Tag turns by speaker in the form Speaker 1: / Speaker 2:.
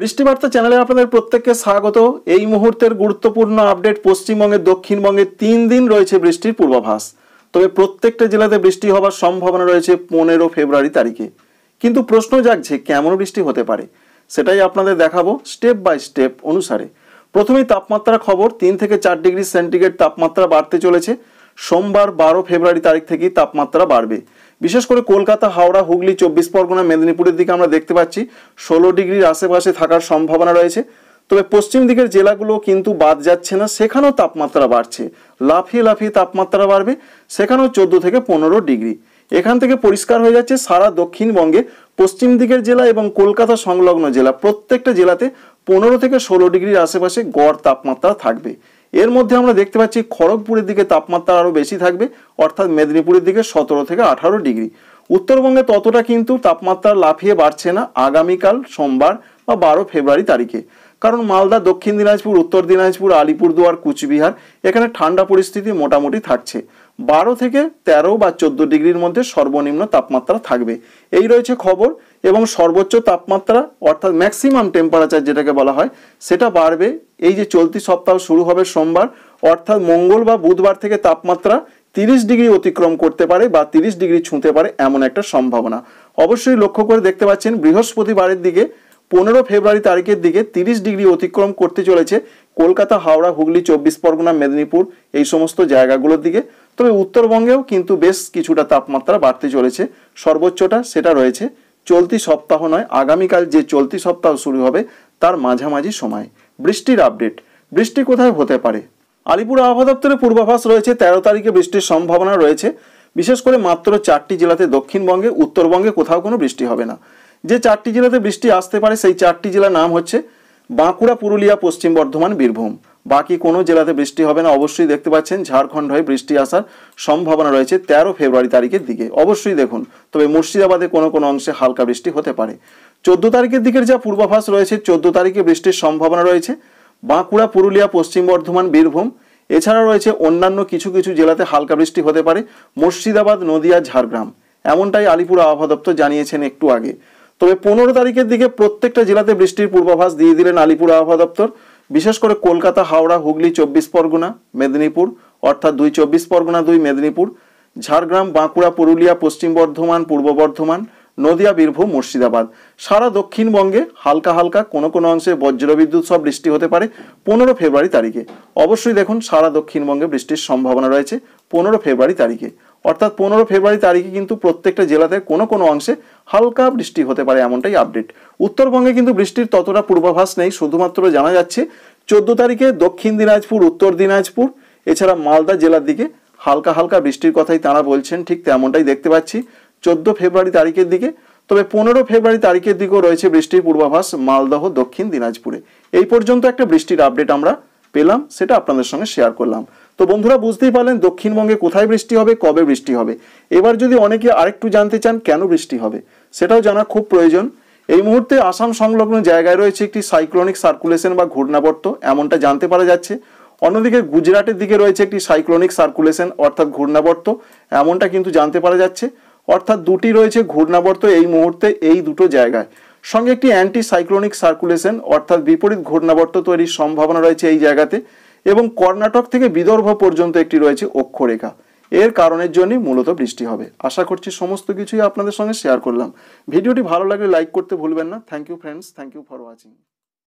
Speaker 1: বৃষ্টিবার্তা চ্যানেলে আপনাদের প্রত্যেককে স্বাগত। এই মুহূর্তের গুরুত্বপূর্ণ আপডেট, পশ্চিমবঙ্গে দক্ষিণবঙ্গে 3 দিন রয়েছে বৃষ্টির পূর্বাভাস। তবে প্রত্যেকটা জেলাতে বৃষ্টি হওয়ার সম্ভাবনা রয়েছে 15 ফেব্রুয়ারি তারিখে। কিন্তু প্রশ্ন জাগছে কেমন বৃষ্টি হতে পারে, সেটাই আপনাদের দেখাবো স্টেপ বাই স্টেপ অনুসারে। প্রথমেই তাপমাত্রা খবর, 3 থেকে 4 ডিগ্রি সেন্টিগ্রেড তাপমাত্রা বাড়তে চলেছে। সোমবার 12 ফেব্রুয়ারি তারিখ থেকেই তাপমাত্রা বাড়বে। বিশেষ করে কলকাতা, হাওড়া, হুগলি, 24 পরগনা, মেদিনীপুরের দিকে আমরা দেখতে পাচ্ছি 16 ডিগ্রির আশেপাশে থাকার সম্ভাবনা রয়েছে। তবে পশ্চিম দিকের জেলাগুলো কিন্তু বাদ যাচ্ছে না, সেখানেও তাপমাত্রা বাড়ছে, লাফিয়ে লাফিয়ে তাপমাত্রা বাড়বে, সেখানেও 14 থেকে 15 ডিগ্রি। এখান থেকে পরিষ্কার হয়ে যাচ্ছে সারা দক্ষিণবঙ্গে পশ্চিম দিকের জেলা এবং কলকাতা সংলগ্ন জেলা প্রত্যেকটা জেলাতে 15 থেকে 16 ডিগ্রির আশেপাশে গড় তাপমাত্রা থাকবে। এর মধ্যে আমরা দেখতে পাচ্ছি খড়গপুরের দিকে তাপমাত্রা আরও বেশি থাকবে, অর্থাৎ মেদিনীপুরের দিকে 17 থেকে 18 ডিগ্রি। উত্তরবঙ্গে ততটা কিন্তু তাপমাত্রা লাফিয়ে বাড়ছে না আগামীকাল সোমবার বা 12 ফেব্রুয়ারি তারিখে, কারণ মালদা, দক্ষিণ দিনাজপুর, উত্তর দিনাজপুর, আলিপুরদুয়ার, কুচবিহার এখানে ঠান্ডা পরিস্থিতি মোটামুটি থাকছে। 12 থেকে 13 বা 14 ডিগ্রির মধ্যে সর্বনিম্ন তাপমাত্রা থাকবে, এই রয়েছে খবর। এবং সর্বোচ্চ তাপমাত্রা অর্থাৎ ম্যাক্সিমাম টেম্পারেচার যেটাকে বলা হয় সেটা বাড়বে। এই যে চলতি সপ্তাহ শুরু হবে সোমবার, অর্থাৎ মঙ্গল বা বুধবার থেকে তাপমাত্রা 30 ডিগ্রি অতিক্রম করতে পারে বা 30 ডিগ্রি ছুঁতে পারে এমন একটা সম্ভাবনা। অবশ্যই লক্ষ্য করে দেখতে পাচ্ছেন বৃহস্পতিবারের দিকে 15 ফেব্রুয়ারি তারিখের দিকে 30 ডিগ্রি অতিক্রম করতে চলেছে কলকাতা, হাওড়া, হুগলি, 24 পরগনা, মেদিনীপুর এই সমস্ত জায়গাগুলোর দিকে। তবে উত্তরবঙ্গেও কিন্তু বেশ কিছুটা তাপমাত্রা বাড়তে চলেছে। সর্বোচ্চটা সেটা রয়েছে চলতি সপ্তাহ নয়, আগামীকাল যে চলতি সপ্তাহ শুরু হবে তার মাঝামাঝি সময়। বৃষ্টির আপডেট, বৃষ্টি কোথায় হতে পারে? আলিপুর আবহাওয়া দপ্তরের পূর্বাভাস রয়েছে 13 তারিখে বৃষ্টির সম্ভাবনা রয়েছে। বিশেষ করে মাত্র 4টি জেলাতে দক্ষিণবঙ্গে, উত্তরবঙ্গে কোথাও কোনো বৃষ্টি হবে না। যে 4টি জেলাতে বৃষ্টি আসতে পারে সেই 4টি জেলার নাম হচ্ছে বাঁকুড়া, পুরুলিয়া, পশ্চিম বর্ধমান, বীরভূম। বাকি কোনো জেলাতে বৃষ্টি হবে না। অবশ্যই দেখতে পাচ্ছেন ঝাড়খণ্ড হয়ে বৃষ্টি আসার সম্ভাবনা রয়েছে 13 ফেব্রুয়ারি তারিখের দিকে, অবশ্যই দেখুন। তবে মুর্শিদাবাদে কোনো কোনো অংশে হালকা বৃষ্টি হতে পারে। 14 তারিখের দিকের যা পূর্বাভাস রয়েছে, 14 তারিখে বৃষ্টির সম্ভাবনা রয়েছে বাঁকুড়া, পুরুলিয়া, পশ্চিম বর্ধমান, বীরভূম। এছাড়া রয়েছে অন্যান্য কিছু কিছু জেলাতে হালকা বৃষ্টি হতে পারে, মুর্শিদাবাদ, নদিয়া, ঝাড়গ্রাম। এমনটাই আলিপুর আবহাওয়া দপ্তর জানিয়েছেন একটু আগে। তবে 15 তারিখের দিকে প্রত্যেকটা জেলাতে বৃষ্টির পূর্বাভাস দিয়ে দিলেন আলিপুর আবহাওয়া দপ্তর। বিশেষ করে কলকাতা, হাওড়া, হুগলি, 24 পরগনা, মেদিনীপুর অর্থাৎ 2 24 পরগনা, 2 মেদিনীপুর, ঝাড়গ্রাম, বাঁকুড়া, পুরুলিয়া, পশ্চিম বর্ধমান, পূর্ব বর্ধমান, নদিয়া, বীরভূম, মুর্শিদাবাদ। সারা দক্ষিণবঙ্গে হালকা হালকা কোনো কোনো অংশে বজ্রবিদ্যুৎ সহ বৃষ্টি হতে পারে 15 ফেব্রুয়ারি তারিখে। অবশ্যই দেখুন সারা দক্ষিণবঙ্গে বৃষ্টির সম্ভাবনা রয়েছে 15 ফেব্রুয়ারি তারিখে, অর্থাৎ 15 ফেব্রুয়ারি তারিখে কিন্তু প্রত্যেকটা জেলাতে কোনো কোনো অংশে হালকা বৃষ্টি হতে পারে এমনটাই আপডেট। উত্তরবঙ্গে কিন্তু বৃষ্টির ততটা পূর্বাভাস নেই, শুধুমাত্র জানা যাচ্ছে 14 তারিখে দক্ষিণ দিনাজপুর, উত্তর দিনাজপুর এছাড়া মালদা জেলার দিকে হালকা হালকা বৃষ্টির কথাই তারা বলছেন, ঠিক তেমনটাই দেখতে পাচ্ছি 14 ফেব্রুয়ারি তারিখের দিকে। তবে 15 ফেব্রুয়ারি তারিখের দিকেও রয়েছে বৃষ্টির পূর্বাভাস মালদহ, দক্ষিণ দিনাজপুরে। এই পর্যন্ত একটা বৃষ্টির আপডেট আমরা পেলাম, সেটা আপনাদের সঙ্গে শেয়ার করলাম। তো বন্ধুরা বুঝতেই পারলেন দক্ষিণবঙ্গে কোথায় বৃষ্টি হবে, কবে বৃষ্টি হবে। এবার যদি অনেকে আরেকটু জানতে চান কেন বৃষ্টি হবে, সেটাও জানা খুব প্রয়োজন। এই মুহূর্তে আসাম সংলগ্ন জায়গায় রয়েছে একটি সাইক্লোনিক সার্কুলেশন বা ঘূর্ণাবর্ত, এমনটা জানতে পারা যাচ্ছে। অন্যদিকে গুজরাটের দিকে রয়েছে একটি সাইক্লোনিক সার্কুলেশন অর্থাৎ ঘূর্ণাবর্ত, এমনটা কিন্তু জানতে পারা যাচ্ছে। অর্থাৎ দুটি রয়েছে ঘূর্ণাবর্ত এই মুহূর্তে এই দুটো জায়গায়, সঙ্গে একটি অ্যান্টি সাইক্লোনিক সার্কুলেশন অর্থাৎ বিপরীত ঘূর্ণাবর্ত তৈরির সম্ভাবনা রয়েছে এই জায়গাতে। এবং কর্ণাটক থেকে বিদর্ভ পর্যন্ত একটি রয়েছে অক্ষরেখা। এর কারণের জন্যই মূলত বৃষ্টি হবে। আশা করছি সমস্ত কিছুই আপনাদের সঙ্গে শেয়ার করলাম। ভিডিওটি ভালো লাগলে লাইক করতে ভুলবেন না। Thank you friends, thank you for watching.